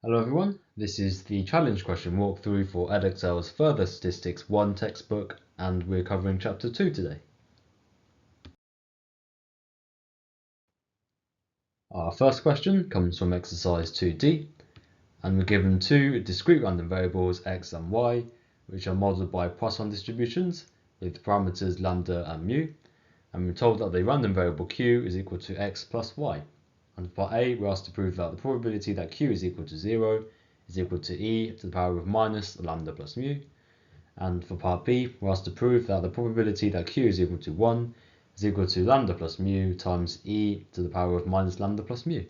Hello everyone, this is the challenge question walkthrough for Edexcel's Further Statistics 1 textbook, and we're covering chapter 2 today. Our first question comes from exercise 2D, and we're given two discrete random variables x and y, which are modelled by Poisson distributions with parameters lambda and mu, and we're told that the random variable q is equal to x plus y. And for part A, we're asked to prove that the probability that q is equal to 0 is equal to e to the power of minus lambda plus mu. And for part B, we're asked to prove that the probability that q is equal to 1 is equal to lambda plus mu times e to the power of minus lambda plus mu.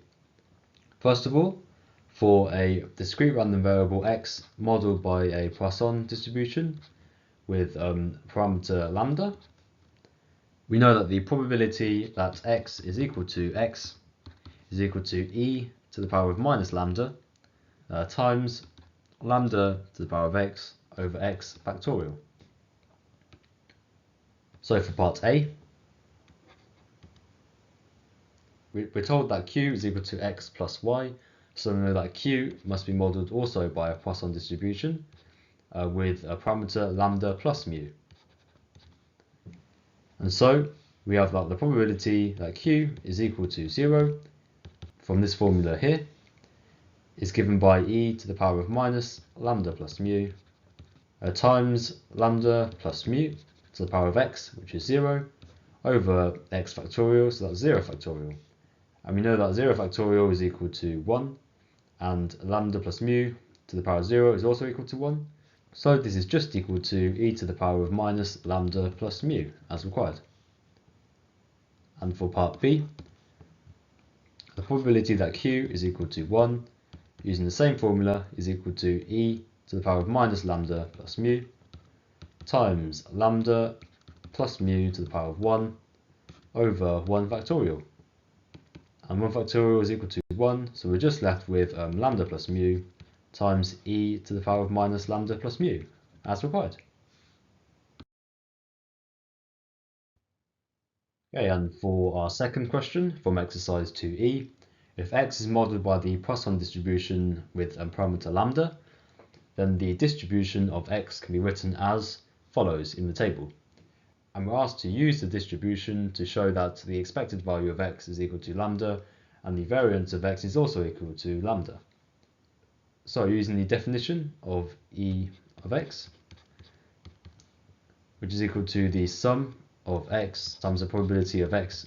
First of all, for a discrete random variable x modelled by a Poisson distribution with parameter lambda, we know that the probability that x is equal to e to the power of minus lambda times lambda to the power of x over x factorial. So for part A, we're told that q is equal to x plus y, so we know that q must be modelled also by a Poisson distribution with a parameter lambda plus mu. And so we have that the probability that q is equal to 0 from this formula here is given by e to the power of minus lambda plus mu times lambda plus mu to the power of x, which is 0, over x factorial, so that's 0 factorial. And we know that 0 factorial is equal to 1, and lambda plus mu to the power of 0 is also equal to 1. So this is just equal to e to the power of minus lambda plus mu, as required. And for part B, the probability that q is equal to 1, using the same formula, is equal to e to the power of minus lambda plus mu times lambda plus mu to the power of 1 over 1 factorial. And 1 factorial is equal to 1, so we're just left with lambda plus mu times e to the power of minus lambda plus mu, as required. Okay, and for our second question from exercise 2e, if x is modelled by the Poisson distribution with parameter lambda, then the distribution of x can be written as follows in the table. And we're asked to use the distribution to show that the expected value of x is equal to lambda and the variance of x is also equal to lambda. So using the definition of e of x, which is equal to the sum of x times the probability of x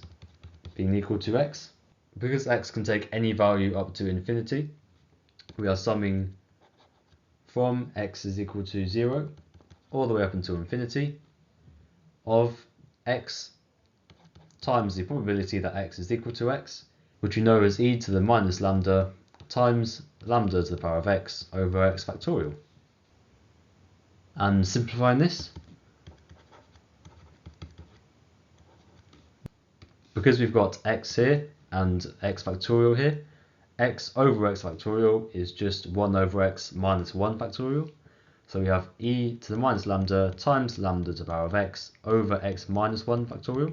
being equal to x, because x can take any value up to infinity, we are summing from x is equal to 0 all the way up until infinity of x times the probability that x is equal to x, which we know as e to the minus lambda times lambda to the power of x over x factorial. And simplifying this, because we've got x here and x factorial here, x over x factorial is just 1 over x minus 1 factorial. So we have e to the minus lambda times lambda to the power of x over x minus 1 factorial.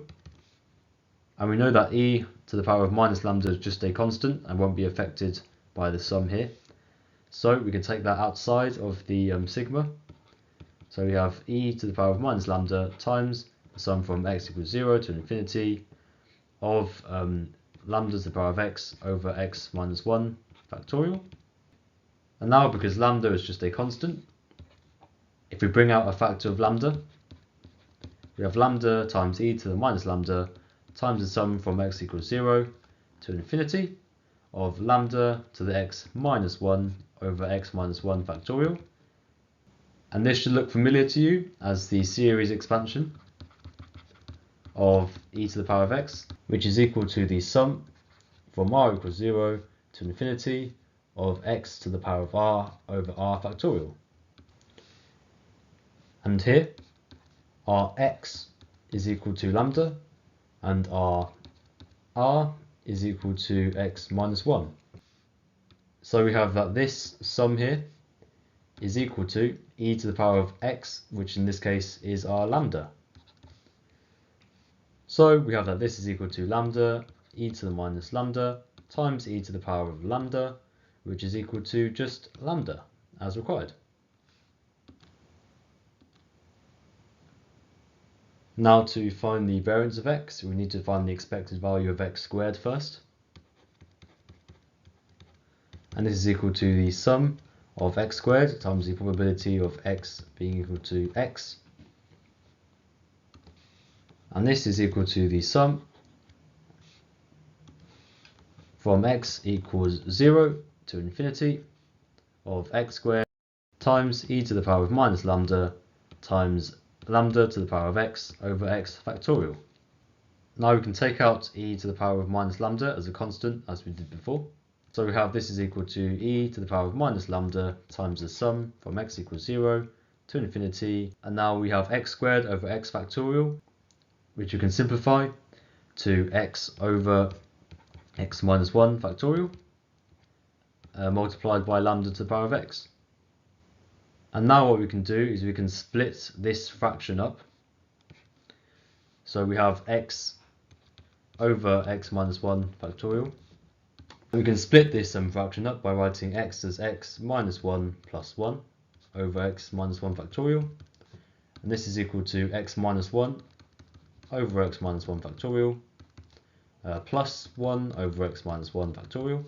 And we know that e to the power of minus lambda is just a constant and won't be affected by the sum here. So we can take that outside of the sigma. So we have e to the power of minus lambda times the sum from x equals 0 to infinity of lambda to the power of x over x minus 1 factorial. And now, because lambda is just a constant, if we bring out a factor of lambda, we have lambda times e to the minus lambda times the sum from x equals 0 to infinity of lambda to the x minus 1 over x minus 1 factorial. And this should look familiar to you as the series expansion of e to the power of x, which is equal to the sum from r equals 0 to infinity of x to the power of r over r factorial. And here, our x is equal to lambda and our r is equal to x minus 1. So we have that this sum here is equal to e to the power of x, which in this case is our lambda. So we have that this is equal to lambda e to the minus lambda times e to the power of lambda, which is equal to just lambda, as required. Now to find the variance of x, we need to find the expected value of x squared first. And this is equal to the sum of x squared times the probability of x being equal to x. And this is equal to the sum from x equals 0 to infinity of x squared times e to the power of minus lambda times lambda to the power of x over x factorial. Now we can take out e to the power of minus lambda as a constant, as we did before. So we have this is equal to e to the power of minus lambda times the sum from x equals 0 to infinity. And now we have x squared over x factorial, which you can simplify to x over x minus 1 factorial multiplied by lambda to the power of x. And now what we can do is we can split this fraction up. So we have x over x minus 1 factorial. We can split this fraction up by writing x as x minus 1 plus 1 over x minus 1 factorial. And this is equal to x minus 1 over x minus 1 factorial plus 1 over x minus 1 factorial.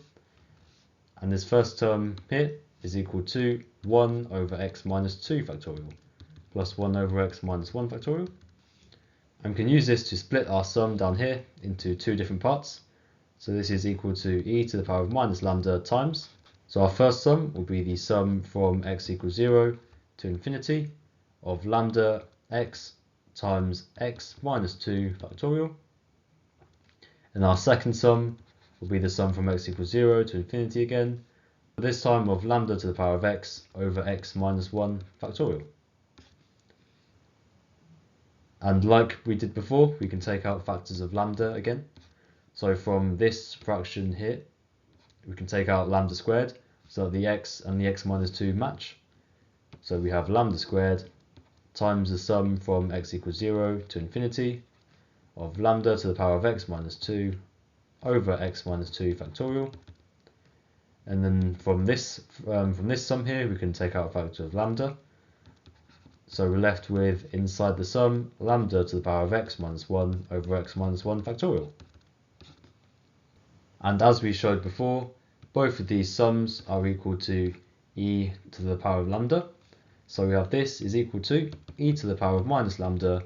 And this first term here is equal to 1 over x minus 2 factorial plus 1 over x minus 1 factorial. And we can use this to split our sum down here into two different parts. So this is equal to e to the power of minus lambda times. So our first sum will be the sum from x equals 0 to infinity of lambda x times x minus 2 factorial. And our second sum will be the sum from x equals 0 to infinity again, this time of lambda to the power of x over x minus 1 factorial. And like we did before, we can take out factors of lambda again. So from this fraction here, we can take out lambda squared, so that the x and the x minus 2 match. So we have lambda squared times the sum from x equals 0 to infinity of lambda to the power of x minus 2 over x minus 2 factorial. And then from this sum here, we can take out a factor of lambda. So we're left with, inside the sum, lambda to the power of x minus 1 over x minus 1 factorial. And as we showed before, both of these sums are equal to e to the power of lambda. So we have this is equal to e to the power of minus lambda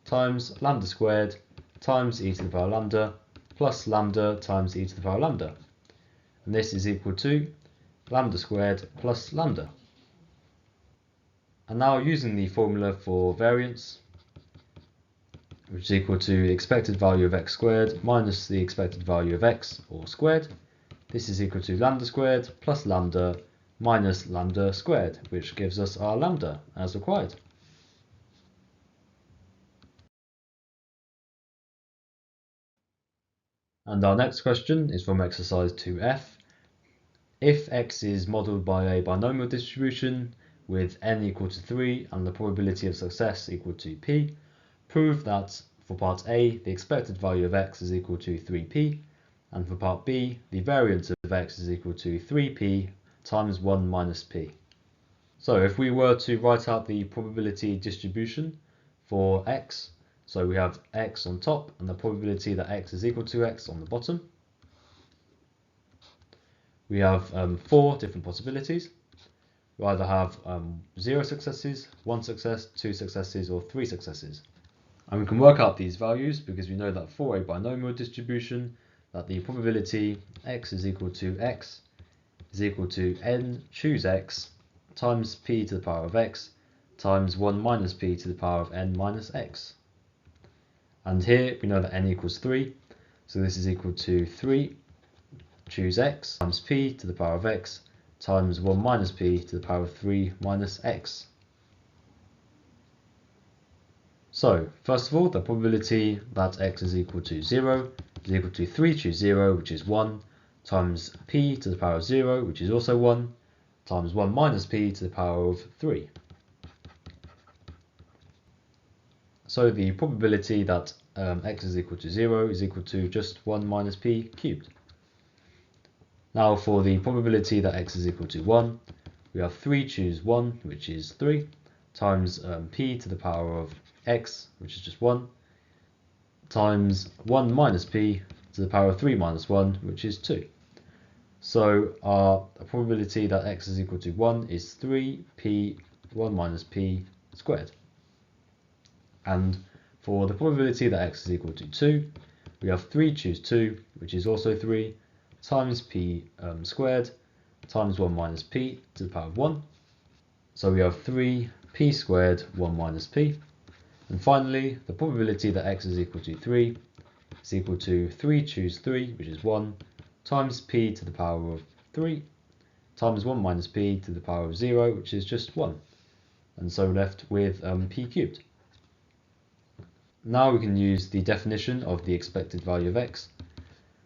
times lambda squared times e to the power lambda plus lambda times e to the power lambda. And this is equal to lambda squared plus lambda. And now using the formula for variance, which is equal to the expected value of x squared minus the expected value of x, or squared, this is equal to lambda squared plus lambda minus lambda squared, which gives us our lambda as required. And our next question is from exercise 2f. If x is modelled by a binomial distribution with n equal to 3 and the probability of success equal to p, prove that for part A the expected value of x is equal to 3p, and for part B the variance of x is equal to 3p times 1 minus p. So if we were to write out the probability distribution for x, so we have x on top and the probability that x is equal to x on the bottom. We have 4 different possibilities. We either have 0 successes, 1 success, 2 successes, or 3 successes. And we can work out these values because we know that for a binomial distribution, that the probability x is equal to n choose x times p to the power of x times 1 minus p to the power of n minus x. And here we know that n equals 3, so this is equal to 3 choose x times p to the power of x times 1 minus p to the power of 3 minus x. So first of all, the probability that x is equal to 0 is equal to 3 choose 0, which is 1, times p to the power of 0, which is also 1, times 1 minus p to the power of 3. So the probability that x is equal to 0 is equal to just 1 minus p cubed. Now for the probability that x is equal to 1, we have 3 choose 1, which is 3, times p to the power of x, which is just 1, times 1 minus p to the power of 3 minus 1, which is 2. So our probability that x is equal to 1 is 3p 1 minus p squared. And for the probability that x is equal to 2, we have 3 choose 2, which is also 3, times p squared, times 1 minus p to the power of 1. So we have 3p squared 1 minus p. And finally, the probability that x is equal to 3 is equal to 3 choose 3, which is 1, times p to the power of 3, times 1 minus p to the power of 0, which is just 1. And so we're left with p cubed. Now we can use the definition of the expected value of x,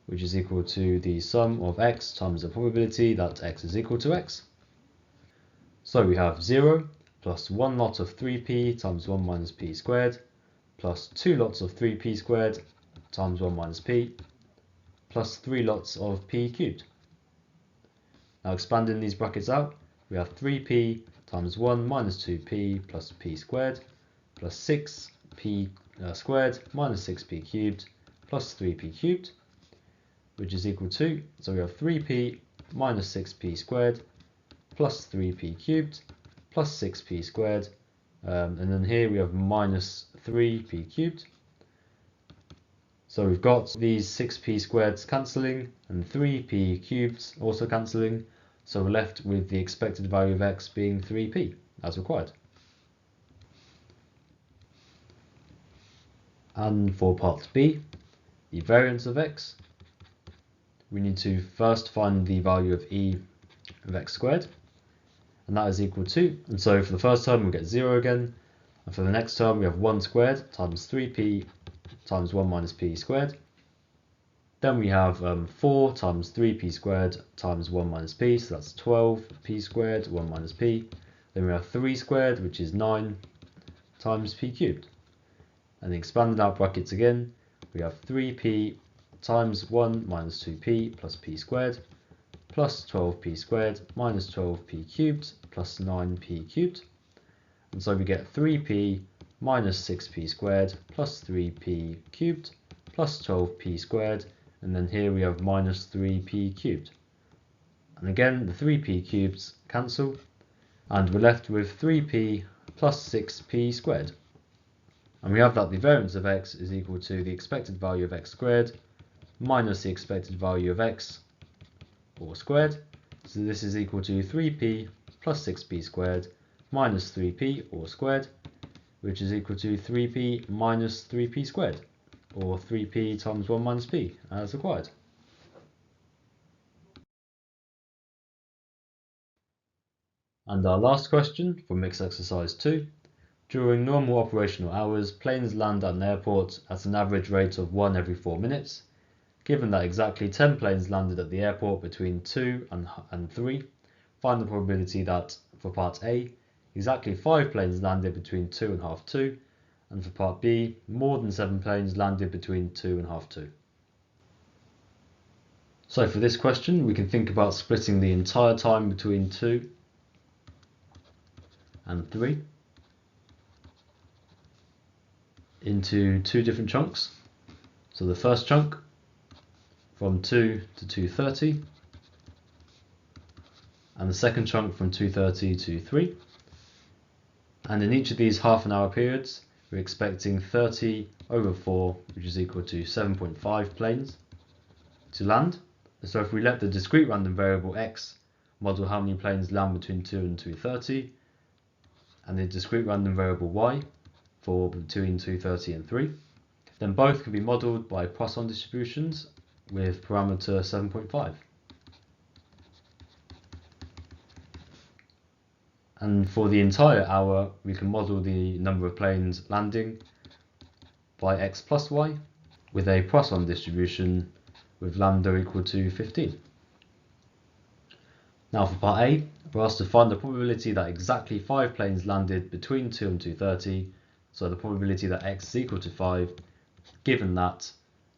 which is equal to the sum of x times the probability that x is equal to x. So we have 0 plus 1 lot of 3p times 1 minus p squared, plus 2 lots of 3p squared times 1 minus p, plus 3 lots of p cubed. Now expanding these brackets out, we have 3p times 1 minus 2p plus p squared, plus 6p squared minus 6p cubed, plus 3p cubed, which is equal to, so we have 3p minus 6p squared, plus 3p cubed, plus 6p squared, and then here we have minus 3p cubed. So we've got these 6p squareds cancelling and 3p cubed also cancelling, so we're left with the expected value of x being 3p as required. And for part B, the variance of x, we need to first find the value of e of x squared, and that is equal to, and so for the first term we get 0 again, and for the next term we have 1 squared times 3p times 1 minus p squared. Then we have 4 times 3p squared times 1 minus p, so that's 12p squared 1 minus p. Then we have 3 squared, which is 9 times p cubed. And expanding out brackets again, we have 3p times 1 minus 2p plus p squared, plus 12p squared minus 12p cubed plus 9p cubed. And so we get 3p minus 6p squared plus 3p cubed plus 12p squared, and then here we have minus 3p cubed. And again, the 3p cubes cancel, and we're left with 3p plus 6p squared. And we have that the variance of x is equal to the expected value of x squared minus the expected value of x, all squared. So this is equal to 3p plus 6p squared minus 3p, all squared, which is equal to 3p minus 3p squared, or 3p times 1 minus p, as required. And our last question from mixed exercise 2. During normal operational hours, planes land at an airport at an average rate of 1 every 4 minutes. Given that exactly 10 planes landed at the airport between 2 and 3, find the probability that, for part A, exactly 5 planes landed between 2 and half 2, and for part B, more than 7 planes landed between 2 and half 2. So for this question, we can think about splitting the entire time between 2 and 3 into 2 different chunks. So the first chunk from 2 to 2:30, and the second chunk from 2:30 to 3. And in each of these half an hour periods, we're expecting 30 over 4, which is equal to 7.5 planes to land. So if we let the discrete random variable x model how many planes land between 2 and 2:30, and the discrete random variable y for between 2:30 and 3, then both can be modelled by Poisson distributions with parameter 7.5. And for the entire hour, we can model the number of planes landing by x plus y with a Poisson distribution with lambda equal to 15. Now for part A, we're asked to find the probability that exactly 5 planes landed between 2 and 2:30, so the probability that x is equal to 5, given that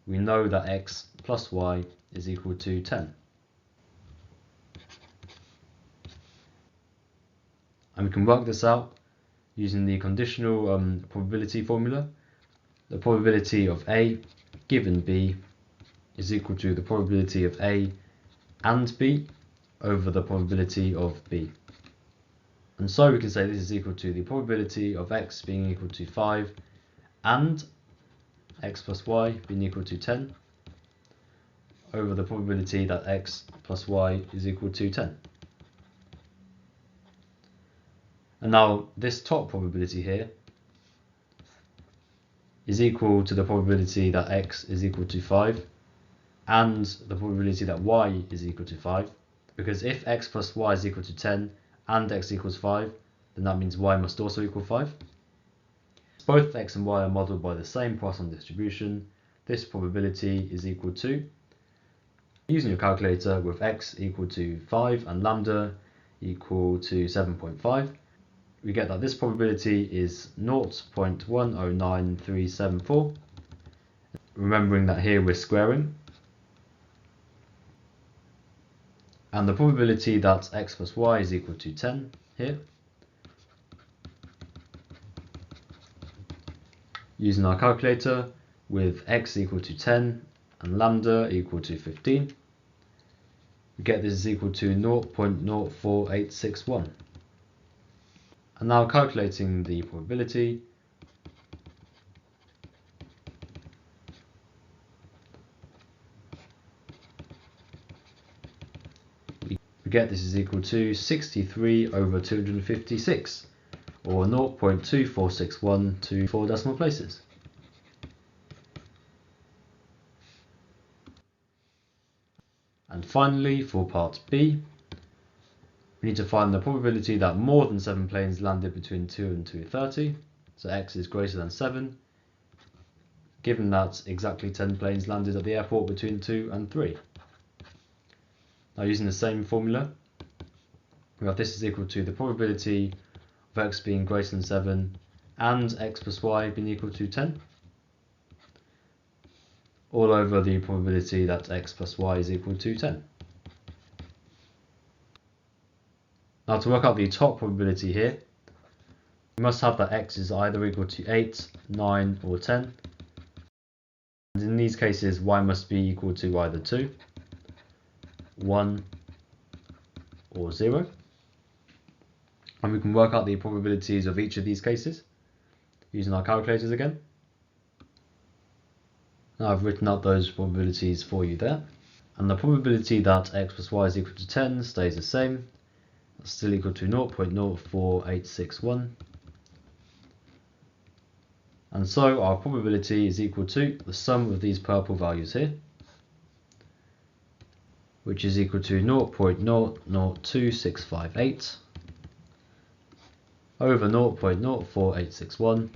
we know that x plus y is equal to 10. And we can work this out using the conditional probability formula. The probability of A given B is equal to the probability of A and B over the probability of B. And so we can say this is equal to the probability of x being equal to 5 and x plus y being equal to 10 over the probability that x plus y is equal to 10. And now this top probability here is equal to the probability that x is equal to 5 and the probability that y is equal to 5, because if x plus y is equal to 10 and x equals 5, then that means y must also equal 5. Both x and y are modelled by the same Poisson distribution. This probability is equal to, using your calculator, with x equal to 5 and lambda equal to 7.5, we get that this probability is 0.109374. Remembering that here we're squaring. And the probability that x plus y is equal to 10 here, using our calculator, with x equal to 10 and lambda equal to 15, we get this is equal to 0.04861. And now calculating the probability, we get this is equal to 63 over 256, or 0.2461 to 4 decimal places. And finally, for part B, we need to find the probability that more than 7 planes landed between 2 and 2:30, so x is greater than 7, given that exactly 10 planes landed at the airport between 2 and 3. Now, using the same formula, we have this is equal to the probability of x being greater than 7 and x plus y being equal to 10, all over the probability that x plus y is equal to 10. Now, to work out the top probability here, we must have that x is either equal to 8, 9 or 10. And in these cases, y must be equal to either 2, 1 or 0. And we can work out the probabilities of each of these cases using our calculators again. Now I've written out those probabilities for you there. And the probability that x plus y is equal to 10 stays the same. That's still equal to 0.04861. And so our probability is equal to the sum of these purple values here, which is equal to 0.002658 over 0.04861,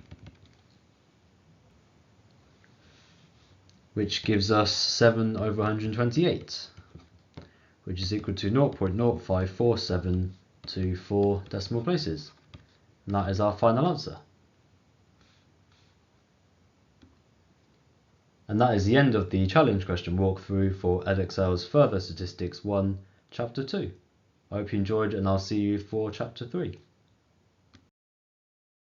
which gives us 7 over 128, which is equal to 0.0547 to 4 decimal places. And that is our final answer. And that is the end of the challenge question walkthrough for Edexcel's Further Statistics 1, Chapter 2. I hope you enjoyed, and I'll see you for Chapter 3.